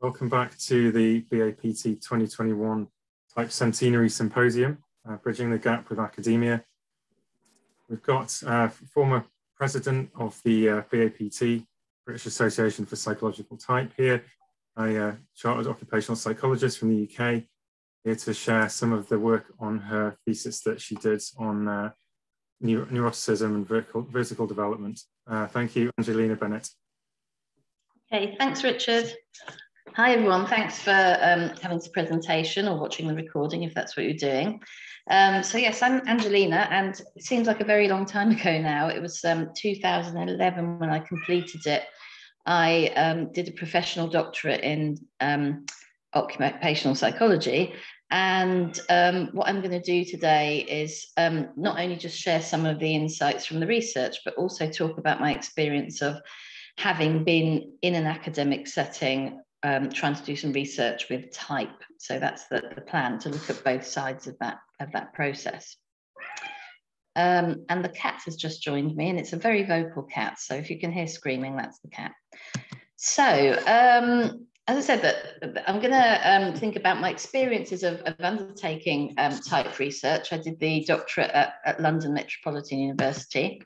Welcome back to the BAPT 2021 Type Centenary Symposium, Bridging the Gap with Academia. We've got former president of the BAPT, British Association for Psychological Type here, a Chartered Occupational Psychologist from the UK, here to share some of the work on her thesis that she did on neuroticism and vertical development. Thank you, Angelina Bennet. Okay, thanks, Richard. Hi, everyone. Thanks for having this presentation or watching the recording, if that's what you're doing. So yes, I'm Angelina, and it seems like a very long time ago now. It was 2011 when I completed it. I did a professional doctorate in occupational psychology. And what I'm going to do today is not only just share some of the insights from the research, but also talk about my experience of having been in an academic setting, trying to do some research with type. So that's the plan, to look at both sides of that process. And the cat has just joined me, and it's a very vocal cat. So if you can hear screaming, that's the cat. So as I said, that I'm going to think about my experiences of undertaking type research. I did the doctorate at London Metropolitan University,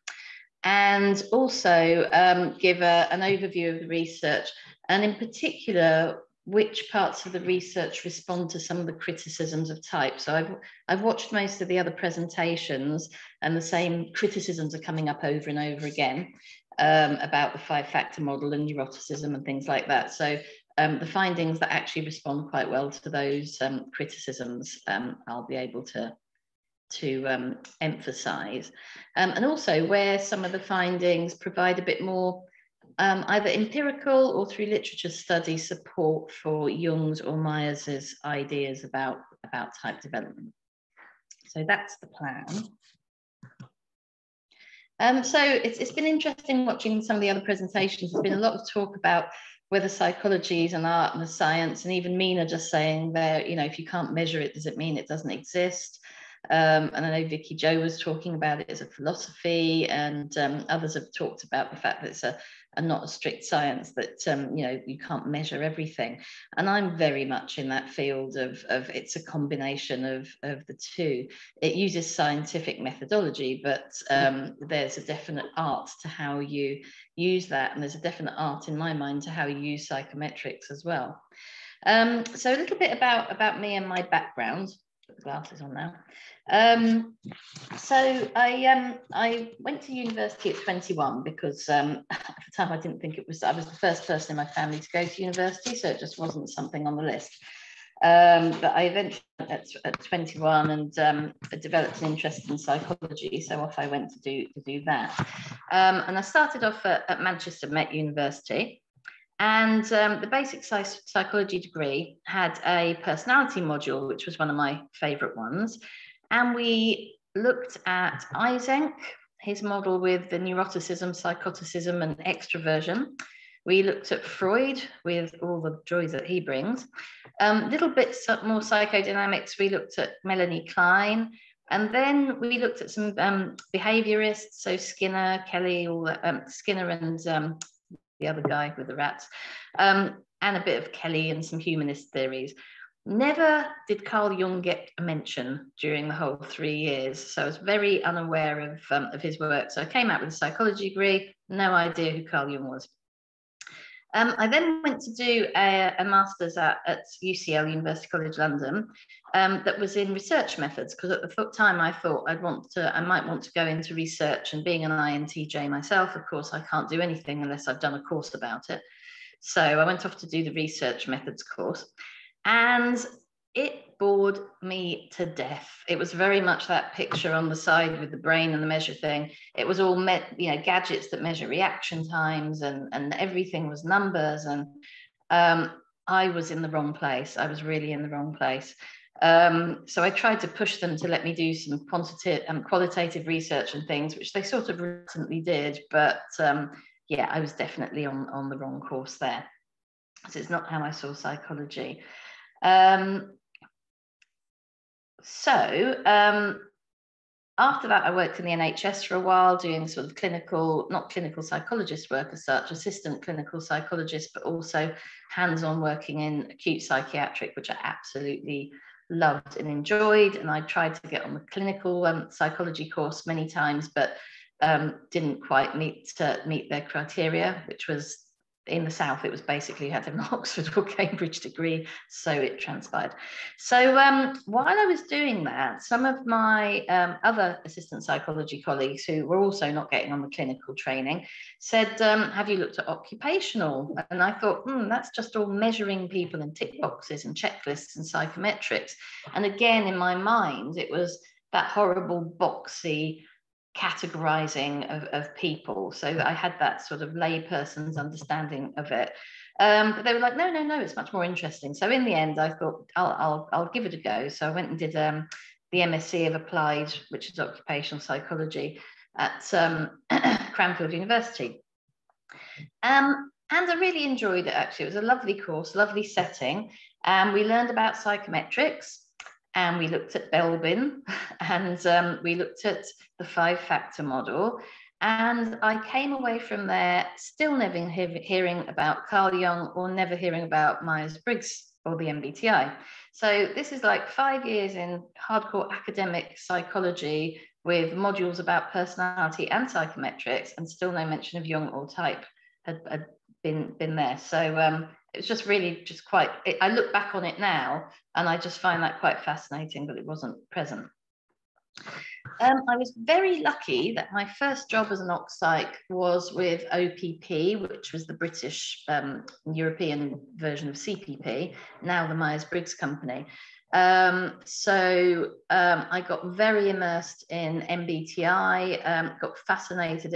and also give an overview of the research, and in particular, which parts of the research respond to some of the criticisms of type. So I've watched most of the other presentations, and the same criticisms are coming up over and over again about the 5-factor model and neuroticism and things like that. So the findings that actually respond quite well to those criticisms, I'll be able to emphasize, and also where some of the findings provide a bit more either empirical or through literature study support for Jung's or Myers's ideas about type development. So that's the plan. So it's been interesting watching some of the other presentations. There's been a lot of talk about whether psychology is an art and a science, and even Mina just saying that, you know, if you can't measure it, does it mean it doesn't exist? And I know Vicky Jo was talking about it as a philosophy, and others have talked about the fact that it's not a strict science, that you know, you can't measure everything. And I'm very much in that field of it's a combination of the two. It uses scientific methodology, but there's a definite art to how you use that, and there's a definite art in my mind to how you use psychometrics as well. So a little bit about me and my background. Put the glasses on now. So I went to university at 21 because at the time I didn't think I was the first person in my family to go to university, so it just wasn't something on the list. But I eventually at 21 and developed an interest in psychology, so off I went to do that. And I started off at Manchester Met University. And the basic psychology degree had a personality module, which was one of my favorite ones. And we looked at Eysenck, his model with the neuroticism, psychoticism, and extroversion. We looked at Freud with all the joys that he brings. Little bits more psychodynamics. We looked at Melanie Klein. And then we looked at some behaviorists, so Skinner, Kelly, all that, Skinner and the other guy with the rats, and a bit of Kelly and some humanist theories. Never did Carl Jung get a mention during the whole 3 years, so I was very unaware of his work. So I came out with a psychology degree, no idea who Carl Jung was. I then went to do a master's at UCL, University College London, that was in research methods, because at the time I thought I might want to go into research, and being an INTJ myself, of course, I can't do anything unless I've done a course about it. So I went off to do the research methods course, and it bored me to death. It was very much that picture on the side with the brain and the measure thing. It was all gadgets that measure reaction times, and everything was numbers. And I was in the wrong place. I was really in the wrong place. So I tried to push them to let me do some qualitative research and things, which they sort of recently did. But yeah, I was definitely on the wrong course there. So it's not how I saw psychology. So After that, I worked in the NHS for a while, doing sort of clinical, not clinical psychologist work as such, assistant clinical psychologist, but also hands-on working in acute psychiatric, which I absolutely loved and enjoyed. And I tried to get on the clinical psychology course many times, but didn't quite meet their criteria, which was in the South, it was basically you had an Oxford or Cambridge degree, so it transpired. So while I was doing that, some of my other assistant psychology colleagues who were also not getting on the clinical training said, have you looked at occupational? And I thought, that's just all measuring people and tick boxes and checklists and psychometrics. And again, in my mind, it was that horrible boxy categorizing of people, so that I had that sort of layperson's understanding of it. But they were like, no, it's much more interesting. So in the end, I thought I'll give it a go. So I went and did the MSc of Applied, which is occupational psychology, at Cranfield University. And I really enjoyed it, actually. It was a lovely course, lovely setting. And we learned about psychometrics, and we looked at Belbin, and we looked at the 5-factor model. And I came away from there still never hearing about Carl Jung, or never hearing about Myers-Briggs or the MBTI. So this is like 5 years in hardcore academic psychology with modules about personality and psychometrics, and still no mention of Jung or type had been there. So it was just really just quite, I look back on it now and I just find that quite fascinating, but it wasn't present. I was very lucky that my first job as an Oc Psych was with OPP, which was the British European version of CPP, now the Myers-Briggs company. So I got very immersed in MBTI, got fascinated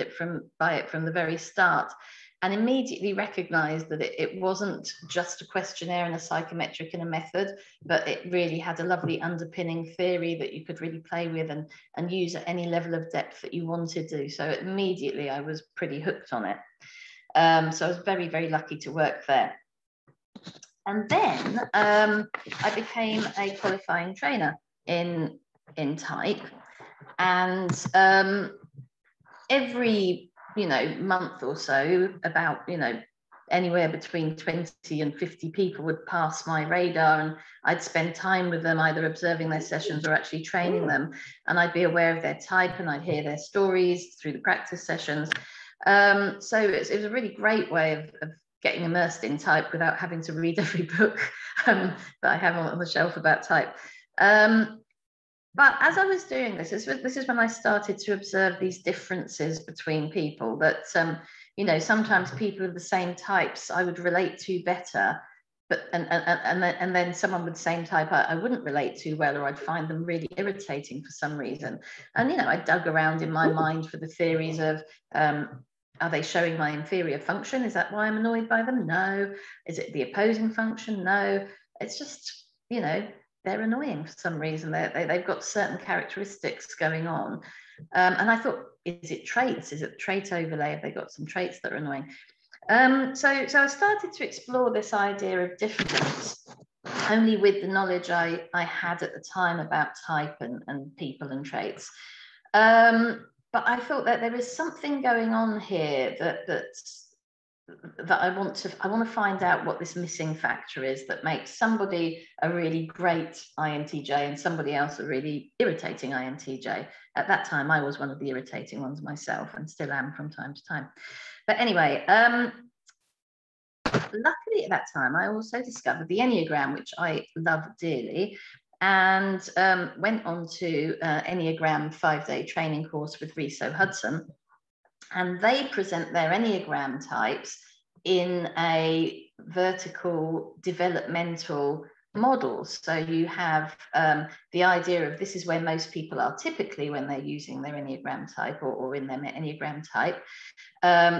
by it from the very start, and immediately recognized that it wasn't just a questionnaire and a psychometric and a method, but it really had a lovely underpinning theory that you could really play with and use at any level of depth that you wanted to. So immediately I was pretty hooked on it. So I was very, very lucky to work there. And then I became a qualifying trainer in type. And every month or so, about anywhere between 20 and 50 people would pass my radar, and I'd spend time with them, either observing their sessions or actually training them, and I'd be aware of their type and I'd hear their stories through the practice sessions. So it was a really great way of getting immersed in type without having to read every book that I have on the shelf about type. But as I was doing this is when I started to observe these differences between people, that sometimes people of the same types I would relate to better, but and then someone with the same type I wouldn't relate to well, or I'd find them really irritating for some reason. And I dug around in my mind for the theories of are they showing my inferior function? Is that why I'm annoyed by them? No. Is it the opposing function? No. It's just they're annoying for some reason. They've got certain characteristics going on. And I thought, is it traits? Is it trait overlay? Have they got some traits that are annoying? So I started to explore this idea of difference, only with the knowledge I had at the time about type and people and traits. But I thought that there is something going on here that I want to find out what this missing factor is that makes somebody a really great INTJ and somebody else a really irritating INTJ. At that time, I was one of the irritating ones myself, and still am from time to time. But anyway, luckily at that time, I also discovered the Enneagram, which I love dearly, and went on to Enneagram 5-day training course with Riso Hudson. And they present their Enneagram types in a vertical developmental model. So you have the idea of this is where most people are typically when they're using their Enneagram type or in their Enneagram type.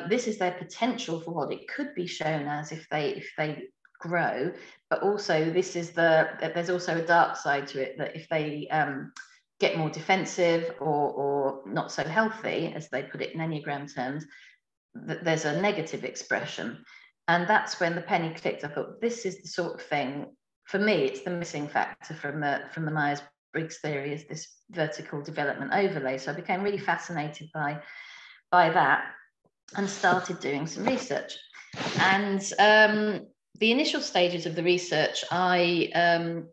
This is their potential for what it could be shown as if they grow, but also there's also a dark side to it, that if they get more defensive or not so healthy, as they put it in Enneagram terms, there's a negative expression. And that's when the penny clicked. I thought, this is the sort of thing, for me, it's the missing factor from the Myers Myers-Briggs theory as this vertical development overlay. So I became really fascinated by that and started doing some research. And the initial stages of the research, I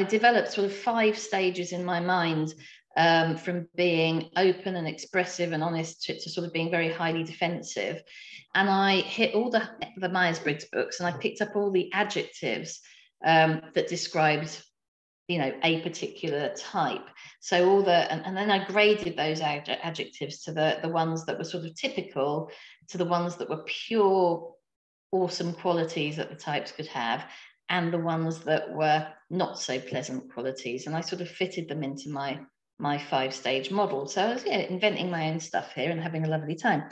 developed sort of 5 stages in my mind, from being open and expressive and honest to sort of being very highly defensive. And I hit all the Myers-Briggs books, and I picked up all the adjectives that described, you know, a particular type. So all and then I graded those adjectives to the ones that were sort of typical, to the ones that were pure awesome qualities that the types could have, and the ones that were not so pleasant qualities. And I sort of fitted them into my 5-stage model. So I was inventing my own stuff here and having a lovely time.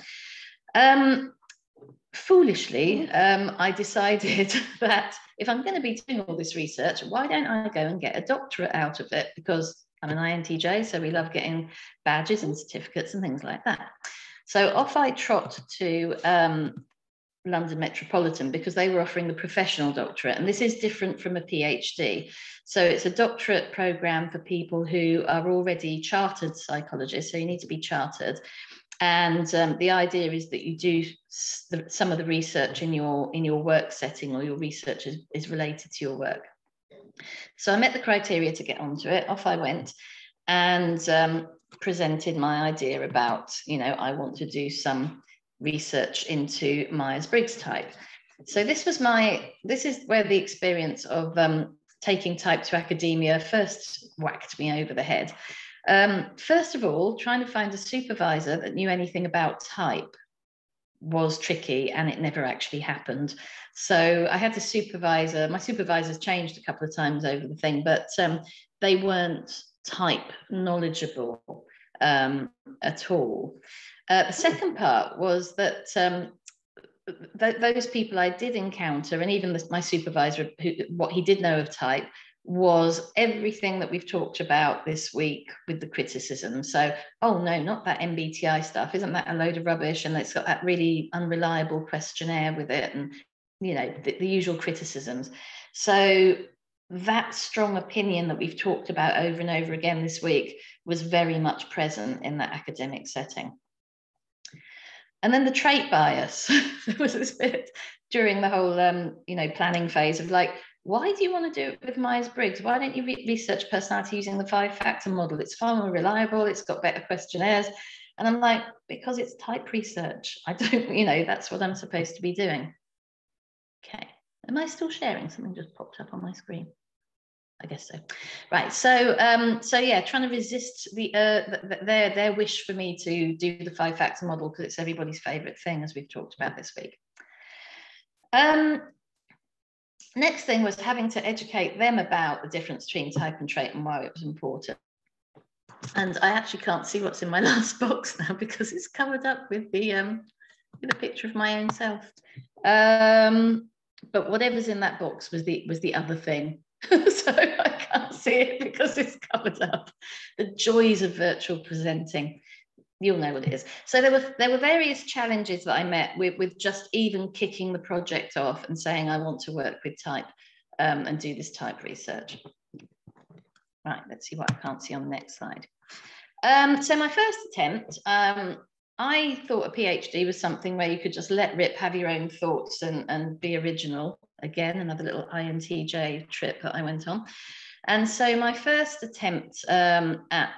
Foolishly, I decided that if I'm going to be doing all this research, why don't I go and get a doctorate out of it? Because I'm an INTJ, so we love getting badges and certificates and things like that. So off I trot to London Metropolitan, because they were offering the professional doctorate, and this is different from a PhD. So it's a doctorate program for people who are already chartered psychologists, so you need to be chartered. And the idea is that you do some of the research in your work setting, or your research is related to your work. So I met the criteria to get onto it. Off I went and presented my idea about, you know, I want to do some research into Myers-Briggs type. So this is where the experience of taking type to academia first whacked me over the head. First of all, trying to find a supervisor that knew anything about type was tricky, and it never actually happened. So I had my supervisors changed a couple of times over the thing, but they weren't type knowledgeable at all. The second part was that those people I did encounter, and even my supervisor, what he did know of type was everything that we've talked about this week with the criticism. So, oh no, not that MBTI stuff. Isn't that a load of rubbish? And it's got that really unreliable questionnaire with it, and, you know, the usual criticisms. So that strong opinion that we've talked about over and over again this week was very much present in that academic setting. And then the trait bias. There was this bit during the whole, you know, planning phase of like, why do you want to do it with Myers-Briggs? Why don't you research personality using the 5-factor model? It's far more reliable. It's got better questionnaires. And I'm like, because it's type research. I don't, you know, that's what I'm supposed to be doing. Okay. Am I still sharing? Something just popped up on my screen. I guess so. Right. So, yeah, trying to resist their wish for me to do the 5-factor model, because it's everybody's favorite thing, as we've talked about this week. Next thing was having to educate them about the difference between type and trait and why it was important. And I actually can't see what's in my last box now, because it's covered up with the picture of my own self. But whatever's in that box was the other thing. So I can't see it because it's covered up. The joys of virtual presenting. You'll know what it is. So there were various challenges that I met with just even kicking the project off and saying I want to work with type and do this type research. Right, let's see what I can't see on the next slide. So my first attempt, I thought a PhD was something where you could just let rip, have your own thoughts and be original. Again, another little INTJ trip that I went on. And so my first attempt at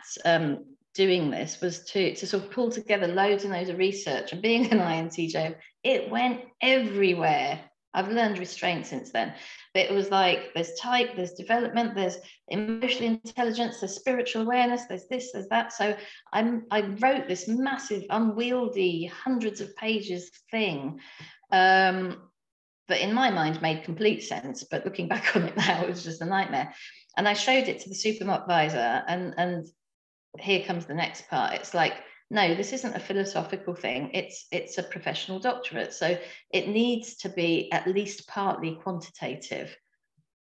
doing this was to sort of pull together loads and loads of research. And being an INTJ, it went everywhere. I've learned restraint since then. But it was like, there's type, there's development, there's emotional intelligence, there's spiritual awareness, there's this, there's that. So I wrote this massive, unwieldy, hundreds of pages thing that in my mind made complete sense. But looking back on it now, it was just a nightmare. And I showed it to the supervisor, and here comes the next part. It's like, no, this isn't a philosophical thing. It's a professional doctorate. So it needs to be at least partly quantitative.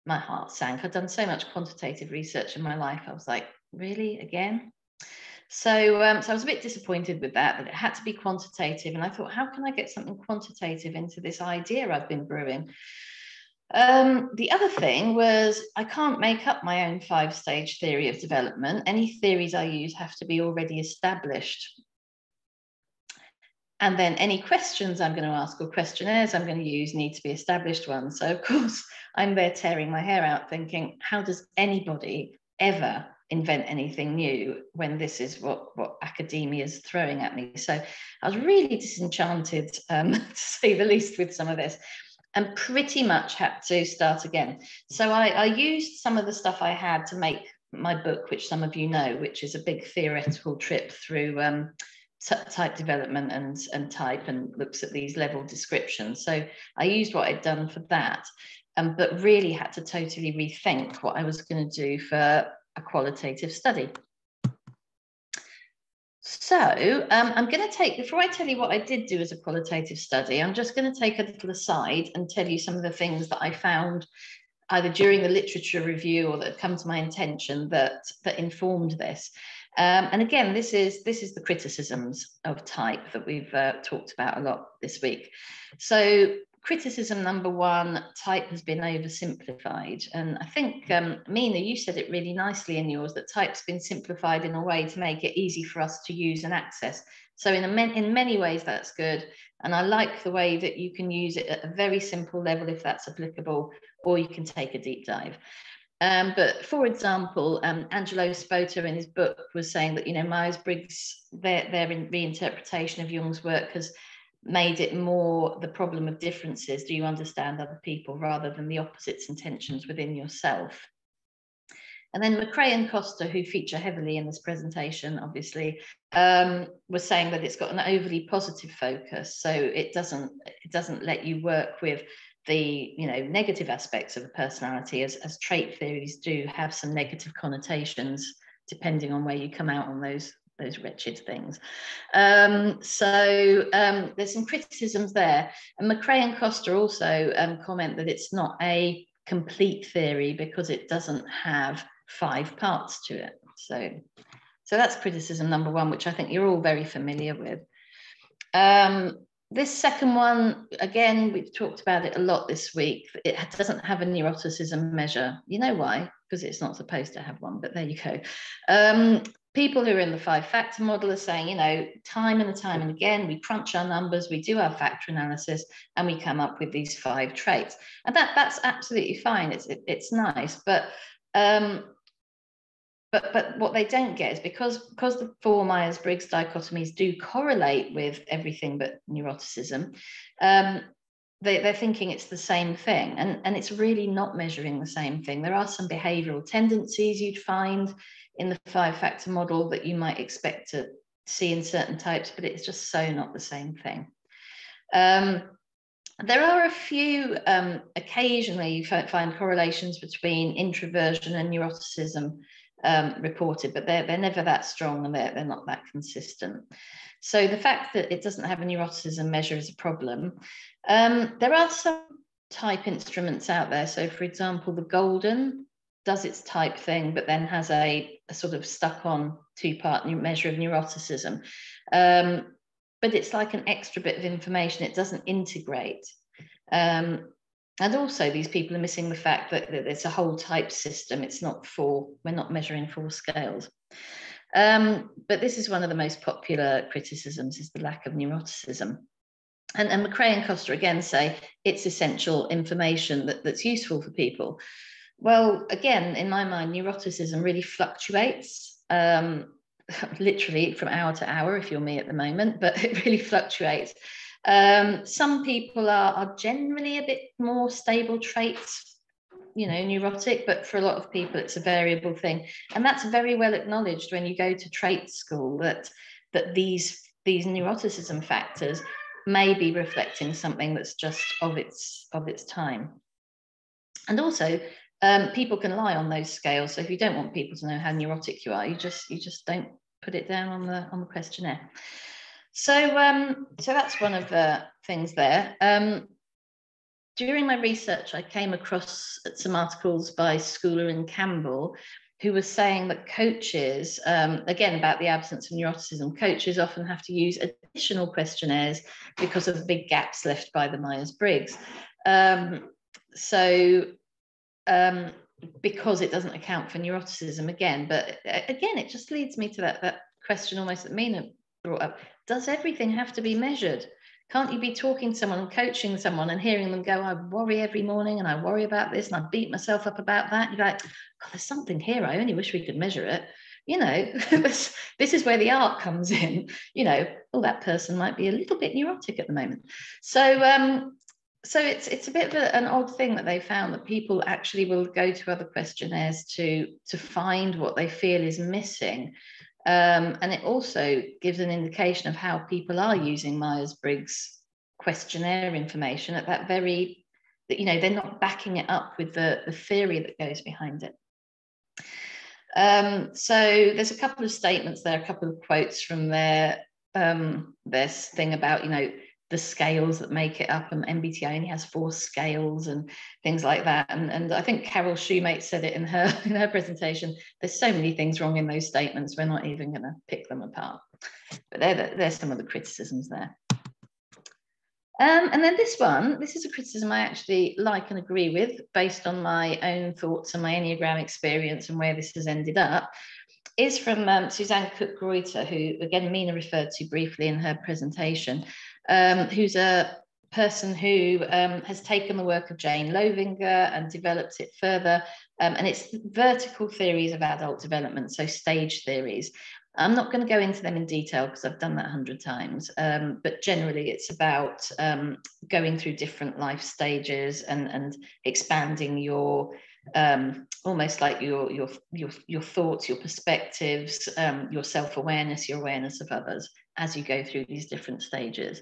My heart sank. I've done so much quantitative research in my life. I was like, really, again? So I was a bit disappointed with that it had to be quantitative. And I thought, how can I get something quantitative into this idea I've been brewing? The other thing was I can't make up my own 5-stage theory of development. Any theories I use have to be already established. And then any questions I'm going to ask or questionnaires I'm going to use need to be established ones. So of course, I'm there tearing my hair out thinking, how does anybody ever invent anything new when this is what academia is throwing at me? So I was really disenchanted, to say the least, with some of this, and pretty much had to start again. So I used some of the stuff I had to make my book, which some of you know, which is a big theoretical trip through type development and type, and looks at these level descriptions. So I used what I'd done for that, but really had to totally rethink what I was going to do for a qualitative study. So I'm going to take, before I tell you what I did do as a qualitative study, I'm just going to take a little aside and tell you some of the things that I found either during the literature review or that had come to my attention that informed this. And again, this is the criticisms of type that we've talked about a lot this week. So criticism number one, type has been oversimplified. And I think, Mina, you said it really nicely in yours, that type's been simplified in a way to make it easy for us to use and access. So in many ways, that's good. And I like the way that you can use it at a very simple level if that's applicable, or you can take a deep dive. But for example, Angelo Spota in his book was saying that, Myers-Briggs, their reinterpretation of Jung's work has made it more the problem of differences. Do you understand other people rather than the opposites and tensions within yourself? And then McRae and Costa, who feature heavily in this presentation, obviously, was saying that it's got an overly positive focus. So it doesn't let you work with the negative aspects of a personality, as trait theories do have some negative connotations depending on where you come out on those wretched things. So there's some criticisms there. And McRae and Costa also comment that it's not a complete theory because it doesn't have 5 parts to it. So that's criticism number one, which I think you're all very familiar with. This second one, again, we've talked about it a lot this week. It doesn't have a neuroticism measure. You know why? Because it's not supposed to have one, but there you go. People who are in the 5-factor model are saying, time and again, we crunch our numbers, we do our factor analysis, and we come up with these 5 traits. And that's absolutely fine. It's nice, but what they don't get is because the 4 Myers-Briggs dichotomies do correlate with everything but neuroticism, they're thinking it's the same thing, and it's really not measuring the same thing. There are some behavioral tendencies you'd find in the 5-factor model that you might expect to see in certain types, but it's just so not the same thing. There are a few, occasionally you find correlations between introversion and neuroticism reported, but they're never that strong and they're not that consistent. So the fact that it doesn't have a neuroticism measure is a problem. There are some type instruments out there. So for example, the Golden does its type thing, but then has a sort of stuck on 2-part measure of neuroticism. But it's like an extra bit of information. It doesn't integrate. And also these people are missing the fact that it's a whole type system. It's not 4, we're not measuring 4 scales. But this is one of the most popular criticisms, is the lack of neuroticism. And McRae and Costa again say it's essential information that's useful for people. Well, again, in my mind, neuroticism really fluctuates, literally from hour to hour, if you're me at the moment, but it really fluctuates. Some people are generally a bit more stable traits, neurotic, but for a lot of people, it's a variable thing. And that's very well acknowledged when you go to trait school, that these neuroticism factors may be reflecting something that's just of its time. And also, people can lie on those scales. So if you don't want people to know how neurotic you are, you just don't put it down on the questionnaire. So that's one of the things there. During my research, I came across some articles by Schooler and Campbell, who was saying that coaches, again, about the absence of neuroticism, coaches often have to use additional questionnaires because of the big gaps left by the Myers-Briggs. because it doesn't account for neuroticism again. But again, it just leads me to that question almost that Mina brought up. Does everything have to be measured? Can't you be talking to someone and coaching someone and hearing them go, I worry every morning and I worry about this and I beat myself up about that? And you're like, God, there's something here. I only wish we could measure it. You know, this is where the art comes in. You know, oh, that person might be a little bit neurotic at the moment. So it's a bit of an odd thing that they found, that people actually will go to other questionnaires to find what they feel is missing. And it also gives an indication of how people are using Myers-Briggs questionnaire information at that very, you know, they're not backing it up with the theory that goes behind it. So there's a couple of statements there, a couple of quotes from their thing about, you know, the scales that make it up, and MBTI only has 4 scales and things like that. And I think Carol Shoemate said it in her presentation. There's so many things wrong in those statements, we're not even going to pick them apart. But there's some of the criticisms there. And then this is a criticism I actually like and agree with, based on my own thoughts and my Enneagram experience and where this has ended up, is from Suzanne Cook-Greuter, who, again, Mina referred to briefly in her presentation, who's a person who has taken the work of Jane Lovinger and developed it further. And it's vertical theories of adult development, so stage theories. I'm not going to go into them in detail because I've done that 100 times, but generally it's about going through different life stages and expanding your almost like your thoughts, your perspectives, your self-awareness, your awareness of others as you go through these different stages.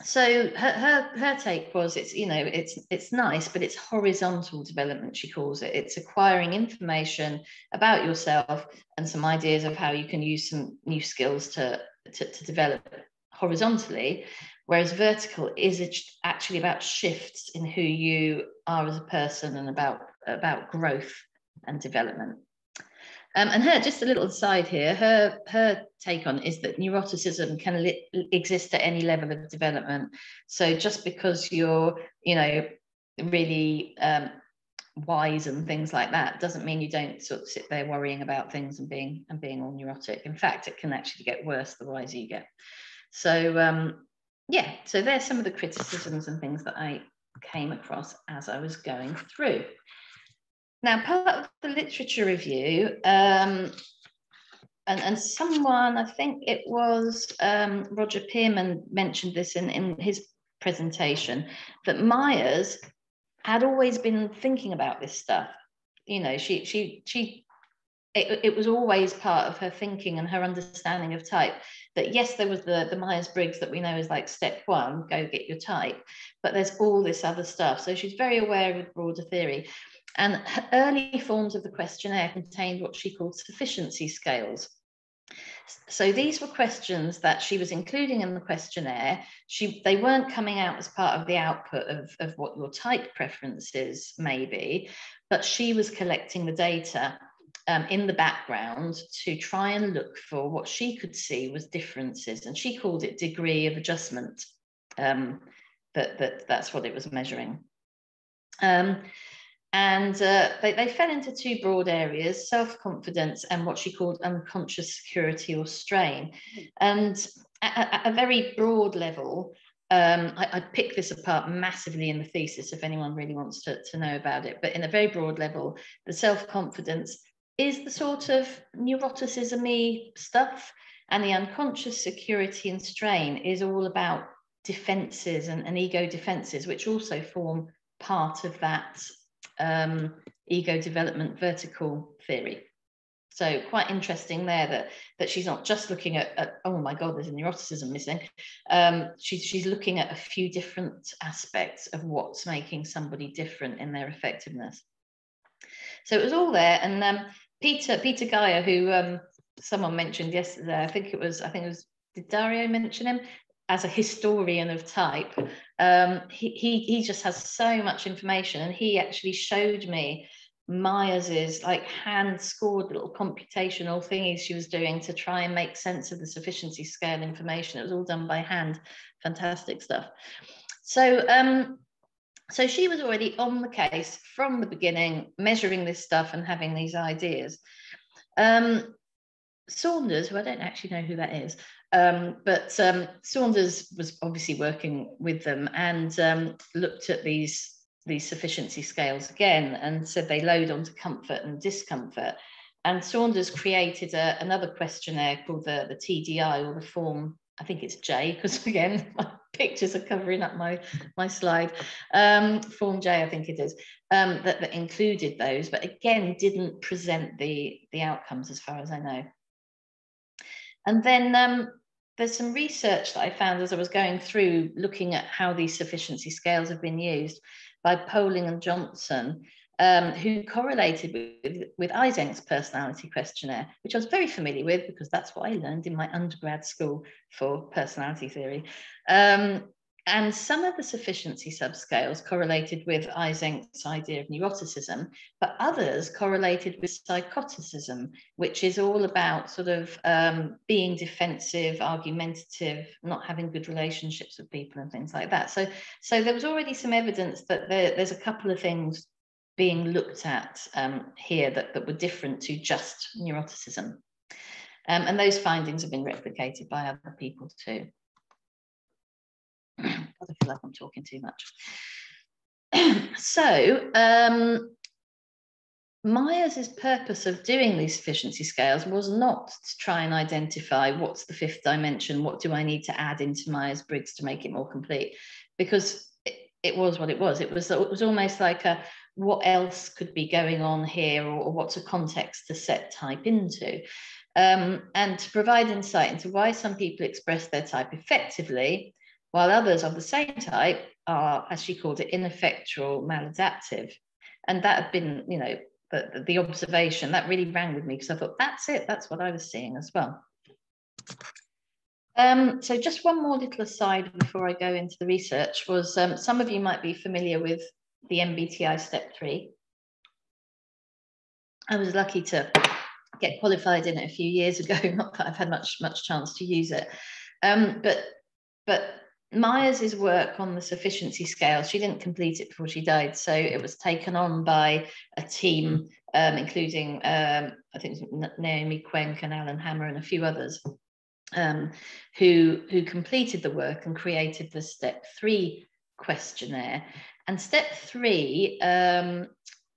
So her take was, it's, you know, it's nice, but it's horizontal development, she calls it. It's acquiring information about yourself and some ideas of how you can use some new skills to develop horizontally, whereas vertical is actually about shifts in who you are as a person and about growth and development. And her, just a little aside here, her take on is that neuroticism can exist at any level of development. So just because you're, you know, really wise and things like that doesn't mean you don't sort of sit there worrying about things and being all neurotic. In fact, it can actually get worse the wiser you get. So yeah, so there's some of the criticisms and things that I came across as I was going through. Now, part of the literature review, and someone, I think it was Roger Pearman, mentioned this in his presentation, that Myers had always been thinking about this stuff. You know, it was always part of her thinking and her understanding of type, that yes, there was the Myers-Briggs that we know is like step 1, go get your type, but there's all this other stuff. So she's very aware of the broader theory. And early forms of the questionnaire contained what she called sufficiency scales. So these were questions that she was including in the questionnaire. They weren't coming out as part of the output of what your type preferences may be, but she was collecting the data in the background to try and look for what she could see was differences. And she called it degree of adjustment. That's what it was measuring. And they fell into 2 broad areas, self-confidence and what she called unconscious security or strain. And at a very broad level, I picked this apart massively in the thesis if anyone really wants to know about it. But in a very broad level, the self-confidence is the sort of neuroticism-y stuff, and the unconscious security and strain is all about defenses and ego defenses, which also form part of that ego development vertical theory. So quite interesting there that she's not just looking at oh my God, there's a neuroticism missing. She's looking at a few different aspects of what's making somebody different in their effectiveness. So it was all there. And Peter Geyer, who someone mentioned yesterday, I think it was, did Dario mention him? As a historian of type, he just has so much information, and he actually showed me Myers's like hand-scored little computational thingies she was doing to try and make sense of the sufficiency scale information. It was all done by hand. Fantastic stuff. So So she was already on the case from the beginning, measuring this stuff and having these ideas. Saunders, who I don't actually know who that is, but Saunders was obviously working with them and looked at these sufficiency scales again and said they load onto comfort and discomfort. And Saunders created another questionnaire called the TDI, or the form, I think it's J, because again, my pictures are covering up my slide. Form J, I think it is, that included those, but again, didn't present the outcomes as far as I know. And then there's some research that I found as I was going through looking at how these sufficiency scales have been used by Poling and Johnson, who correlated with Eysenck's personality questionnaire, which I was very familiar with because that's what I learned in my undergrad school for personality theory. And some of the sufficiency subscales correlated with Eysenck's idea of neuroticism, but others correlated with psychoticism, which is all about sort of being defensive, argumentative, not having good relationships with people and things like that. So there was already some evidence that there's a couple of things being looked at here that were different to just neuroticism. And those findings have been replicated by other people too. I feel like I'm talking too much. So Myers' purpose of doing these sufficiency scales was not to try and identify what's the fifth dimension, what do I need to add into Myers-Briggs to make it more complete, because it was what it was. It was almost like what else could be going on here, or what's a context to set type into, and to provide insight into why some people express their type effectively, while others of the same type are, as she called it, ineffectual, maladaptive. And that had been, you know, the observation that really rang with me, because I thought, that's it, that's what I was seeing as well. So just one more little aside before I go into the research was, some of you might be familiar with the MBTI Step I. I was lucky to get qualified in it a few years ago, not that I've had much chance to use it. But Myers' work on the sufficiency scale, she didn't complete it before she died, so it was taken on by a team, including I think it was Naomi Kwenk and Alan Hammer and a few others, who completed the work and created the Step I questionnaire. And Step I,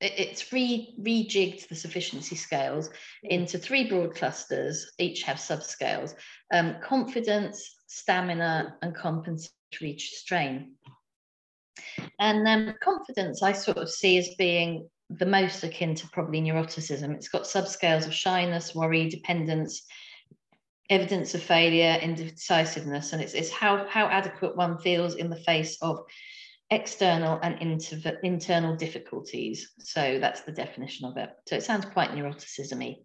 it's rejigged the sufficiency scales into 3 broad clusters, each have subscales: confidence, stamina, and compensatory strain. And confidence I sort of see as being the most akin to probably neuroticism. It's got subscales of shyness, worry, dependence, evidence of failure, indecisiveness, and it's how adequate one feels in the face of external and internal difficulties. So that's the definition of it. So it sounds quite neuroticism-y.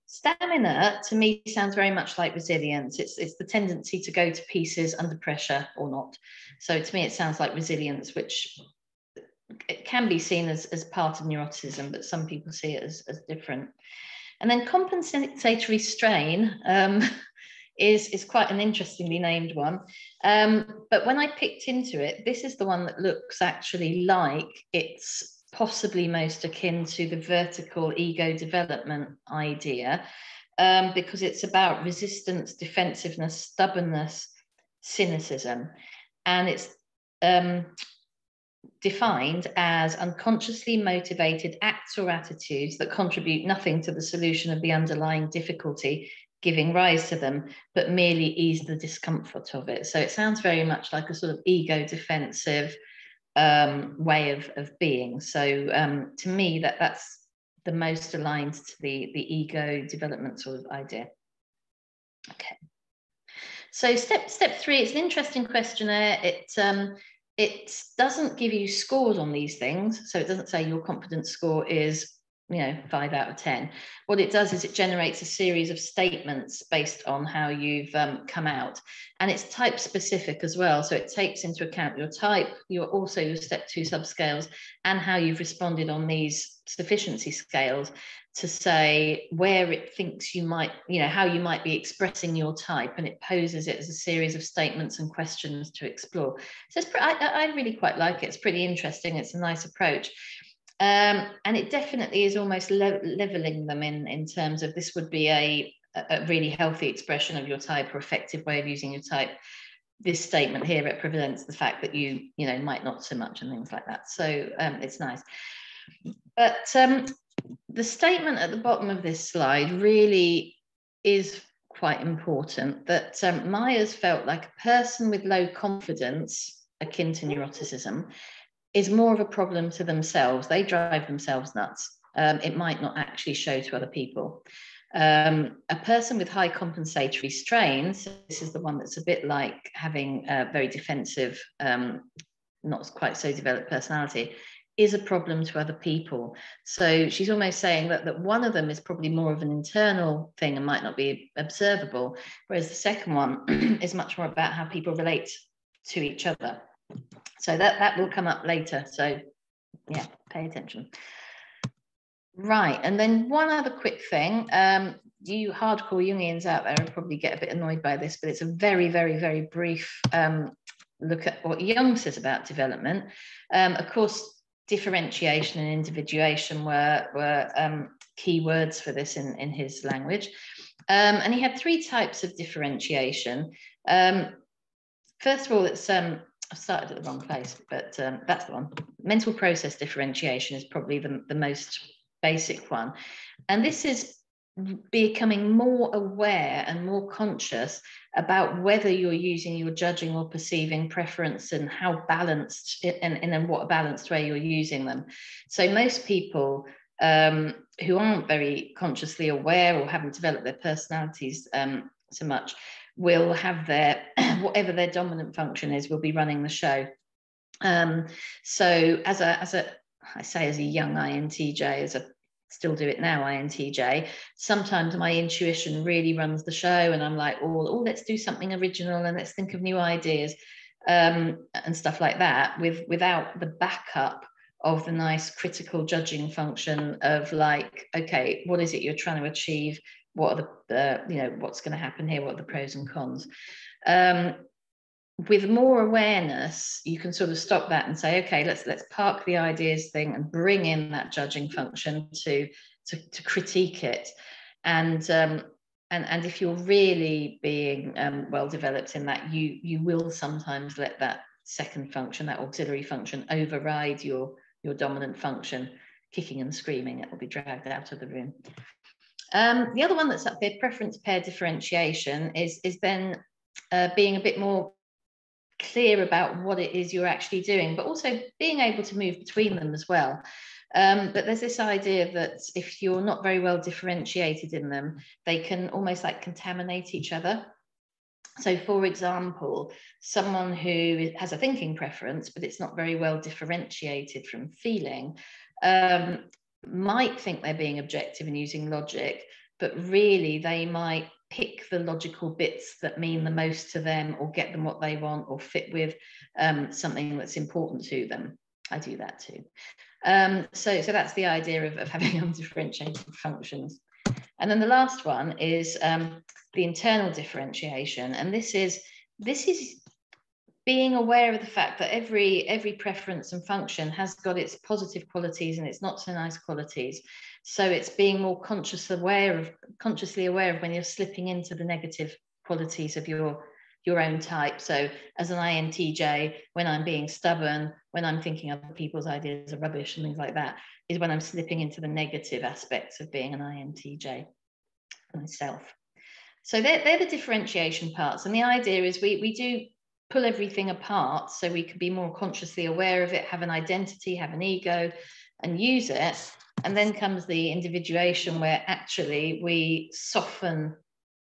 Stamina, to me, sounds very much like resilience. It's the tendency to go to pieces under pressure or not. So to me, it sounds like resilience, which it can be seen as part of neuroticism, but some people see it as different. And then compensatory strain is quite an interestingly named one. But when I picked into it, this is the one that looks actually like it's possibly most akin to the vertical ego development idea, because it's about resistance, defensiveness, stubbornness, cynicism. And it's defined as unconsciously motivated acts or attitudes that contribute nothing to the solution of the underlying difficulty giving rise to them, but merely ease the discomfort of it. So it sounds very much like a sort of ego defensive way of being. So to me, that's the most aligned to the ego development sort of idea. Okay. So step 3, it's an interesting questionnaire. It doesn't give you scores on these things. So it doesn't say your confidence score is 5 out of 10. What it does is it generates a series of statements based on how you've come out, and it's type specific as well. So it takes into account your type, your step 2 subscales, and how you've responded on these sufficiency scales to say where it thinks you might, how you might be expressing your type, and it poses it as a series of statements and questions to explore. So I really quite like it. It's pretty interesting. It's a nice approach. And it definitely is almost leveling them in terms of this would be a really healthy expression of your type or effective way of using your type. This statement here represents the fact that you might not so much and things like that. So it's nice. But the statement at the bottom of this slide really is quite important, that Myers felt like a person with low confidence, akin to neuroticism, is more of a problem to themselves. They drive themselves nuts. It might not actually show to other people. A person with high compensatory strains, this is the one that's a bit like having a very defensive, not quite so developed personality, is a problem to other people. So she's almost saying that one of them is probably more of an internal thing and might not be observable, whereas the second one is much more about how people relate to each other. So that will come up later. So yeah, pay attention. Right, and then one other quick thing. You hardcore Jungians out there will probably get a bit annoyed by this, but it's a very, very, very brief look at what Jung says about development. Of course, differentiation and individuation were key words for this in his language. And he had 3 types of differentiation. First of all, it's I started at the wrong place, but that's the one. Mental process differentiation is probably the most basic one. And this is becoming more aware and more conscious about whether you're using your judging or perceiving preference and how balanced and in what a balanced way you're using them. So most people who aren't very consciously aware or haven't developed their personalities so much will have their, whatever their dominant function is, will be running the show. So as a young INTJ, still do it now, INTJ, sometimes my intuition really runs the show and I'm like, oh, let's do something original and let's think of new ideas and stuff like that, without the backup of the nice critical judging function of like, okay, what is it you're trying to achieve? What are the what's going to happen here? What are the pros and cons? With more awareness, you can sort of stop that and say, okay, let's park the ideas thing and bring in that judging function to critique it. And if you're really being well developed in that, you will sometimes let that second function, that auxiliary function, override your dominant function, kicking and screaming. It will be dragged out of the room. The other one that's up there, preference pair differentiation, is then being a bit more clear about what it is you're actually doing, but also being able to move between them as well. But there's this idea that if you're not very well differentiated in them, they can almost like contaminate each other. So for example, someone who has a thinking preference, but it's not very well differentiated from feeling, might think they're being objective and using logic, but really they might pick the logical bits that mean the most to them or get them what they want or fit with something that's important to them. I do that too. So that's the idea of having undifferentiated functions. And then the last one is the internal differentiation. And this is being aware of the fact that every preference and function has got its positive qualities and its not so nice qualities. So it's being more consciously aware of when you're slipping into the negative qualities of your own type. So as an INTJ, when I'm being stubborn, when I'm thinking other people's ideas are rubbish and things like that, is when I'm slipping into the negative aspects of being an INTJ myself. So they're the differentiation parts. And the idea is we do pull everything apart so we can be more consciously aware of it, have an identity, have an ego, and use it. And then comes the individuation, where actually we soften,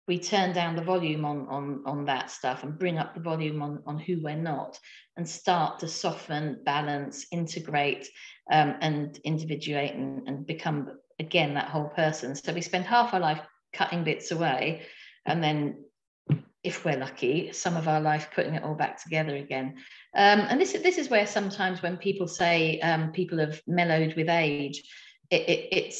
we turn down the volume on that stuff and bring up the volume on who we're not, and start to soften, balance, integrate, and individuate and become again, that whole person. So we spend half our life cutting bits away, and then, if we're lucky, some of our life putting it all back together again. And this is where sometimes when people say people have mellowed with age, you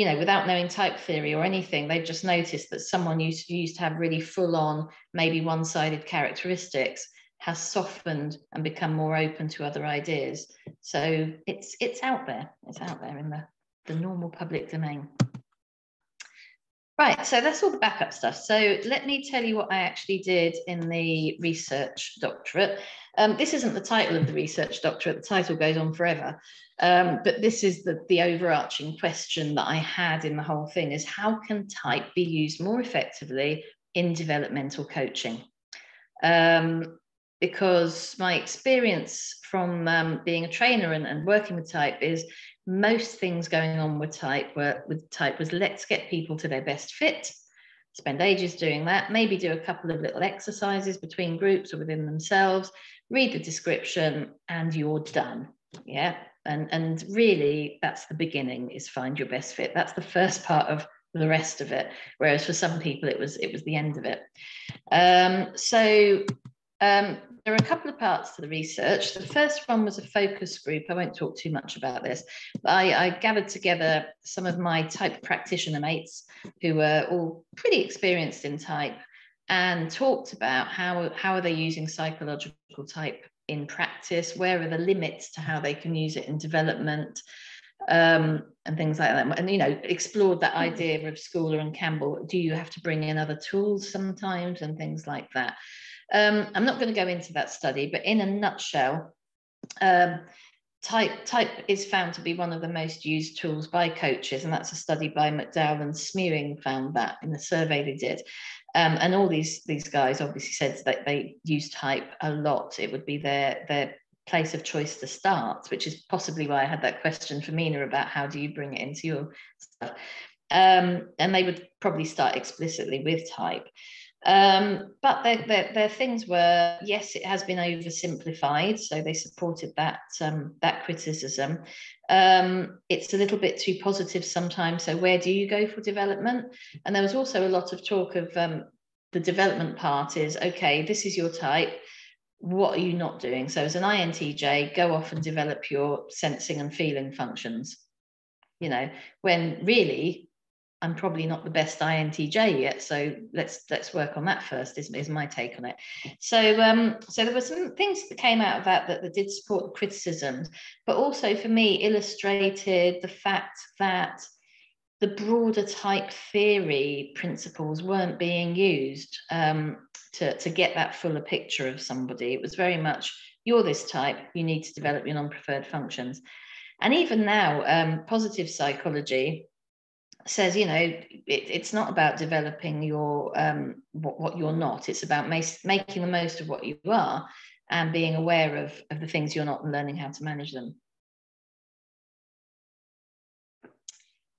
know, without knowing type theory or anything, they've just noticed that someone used to have really full on, maybe one-sided characteristics, has softened and become more open to other ideas. So it's out there. It's out there in the normal public domain. Right, so that's all the backup stuff. So let me tell you what I actually did in the research doctorate. This isn't the title of the research doctorate, the title goes on forever. But this is the overarching question that I had in the whole thing, is how can type be used more effectively in developmental coaching? Because my experience from being a trainer and working with type is most things going on with type was let's get people to their best fit, spend ages doing that, maybe do a couple of little exercises between groups or within themselves, read the description, and you're done. Yeah. And really, that's the beginning, is find your best fit. That's the first part of the rest of it. Whereas for some people, it was the end of it. There are a couple of parts to the research. The first one was a focus group. I won't talk too much about this, but I gathered together some of my type practitioner mates who were all pretty experienced in type, and talked about how are they using psychological type in practice, where are the limits to how they can use it in development, and things like that. And, you know, explored that idea of Schooler and Campbell. Do you have to bring in other tools sometimes, and things like that. I'm not going to go into that study, but in a nutshell, type is found to be one of the most used tools by coaches, and that's a study by McDowell and Smearing found that in the survey they did. And all these guys obviously said that they use type a lot. It would be their place of choice to start, which is possibly why I had that question for Mina about how do you bring it into your stuff. And they would probably start explicitly with type. But their things were, yes, it has been oversimplified, so they supported that criticism. It's a little bit too positive sometimes, so where do you go for development? And there was also a lot of talk of the development part is, okay, this is your type, what are you not doing? So as an INTJ, go off and develop your sensing and feeling functions, you know, when really I'm probably not the best INTJ yet, so let's work on that first, is my take on it. So there were some things that came out of that did support the criticisms, but also for me illustrated the fact that the broader type theory principles weren't being used to get that fuller picture of somebody. It was very much, you're this type, you need to develop your non-preferred functions. And even now, positive psychology says, you know, it's not about developing your what you're not. It's about making the most of what you are and being aware of the things you're not and learning how to manage them.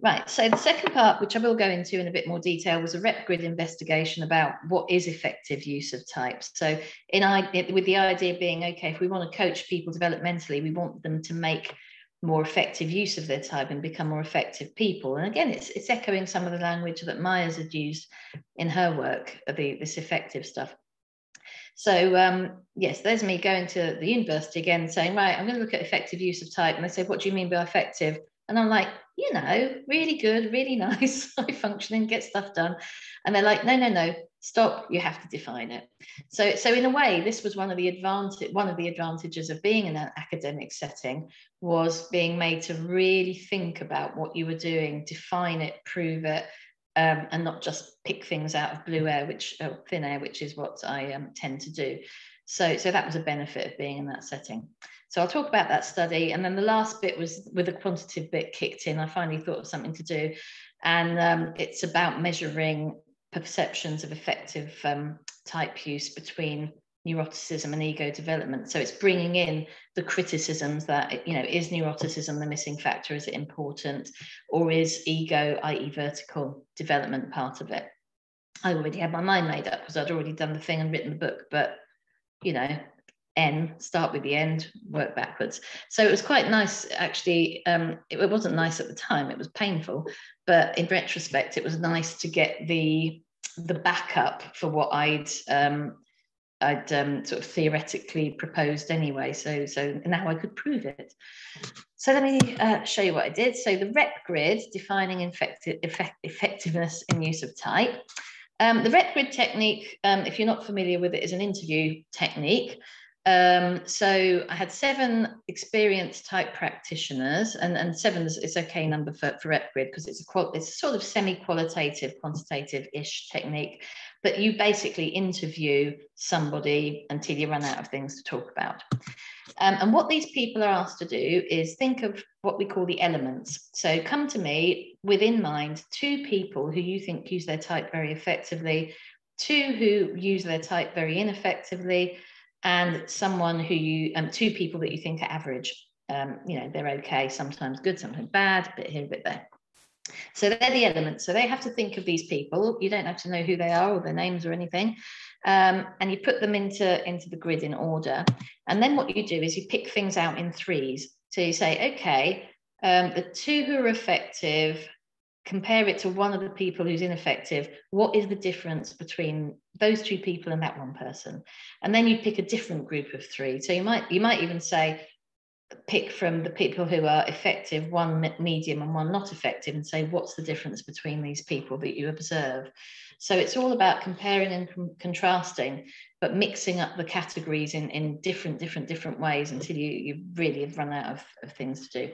Right, so the second part, which I will go into in a bit more detail, was a RepGrid investigation about what is effective use of types. So with the idea being, okay, if we want to coach people developmentally, we want them to make more effective use of their type and become more effective people. And again, it's echoing some of the language that Myers had used in her work, this effective stuff. So yes, there's me going to the university again saying, right, I'm going to look at effective use of type. And they say, what do you mean by effective? And I'm like, you know, really good, really nice, high functioning, get stuff done. And they're like, no, stop, you have to define it. So in a way, this was one of the advantages of being in an academic setting, was being made to really think about what you were doing, define it, prove it, and not just pick things out of thin air, which is what I tend to do. So that was a benefit of being in that setting. So I'll talk about that study. And then the last bit was, with the quantitative bit kicked in, I finally thought of something to do. And it's about measuring perceptions of effective type use between neuroticism and ego development. So it's bringing in the criticisms that, you know, is neuroticism the missing factor? Is it important? Or is ego, i.e. vertical development, part of it? I already had my mind made up because I'd already done the thing and written the book, but, you know, N, start with the end, work backwards. So it was quite nice, actually. It wasn't nice at the time, it was painful, but in retrospect, it was nice to get the backup for what I'd sort of theoretically proposed anyway. So now I could prove it. So let me show you what I did. So the rep grid, defining effectiveness in use of type. The rep grid technique, if you're not familiar with it, is an interview technique. So I had 7 experienced type practitioners, and 7 is okay number for rep grid, because it's a sort of semi-qualitative, quantitative-ish technique, but you basically interview somebody until you run out of things to talk about. And what these people are asked to do is think of what we call the elements. So come to me with in mind 2 people who you think use their type very effectively, 2 who use their type very ineffectively, and someone who 2 people that you think are average. You know, they're okay, sometimes good, sometimes bad, bit here, bit there. So they're the elements. So they have to think of these people. You don't have to know who they are or their names or anything. And you put them into the grid in order. And then what you do is you pick things out in 3s. So you say, okay, the 2 who are effective, compare it to one of the people who's ineffective. What is the difference between those 2 people and that one person? And then you pick a different group of 3. So you might even say, pick from the people who are effective, 1 medium and 1 not effective, and say, what's the difference between these people that you observe? So it's all about comparing and contrasting, but mixing up the categories in different ways until you really have run out of things to do.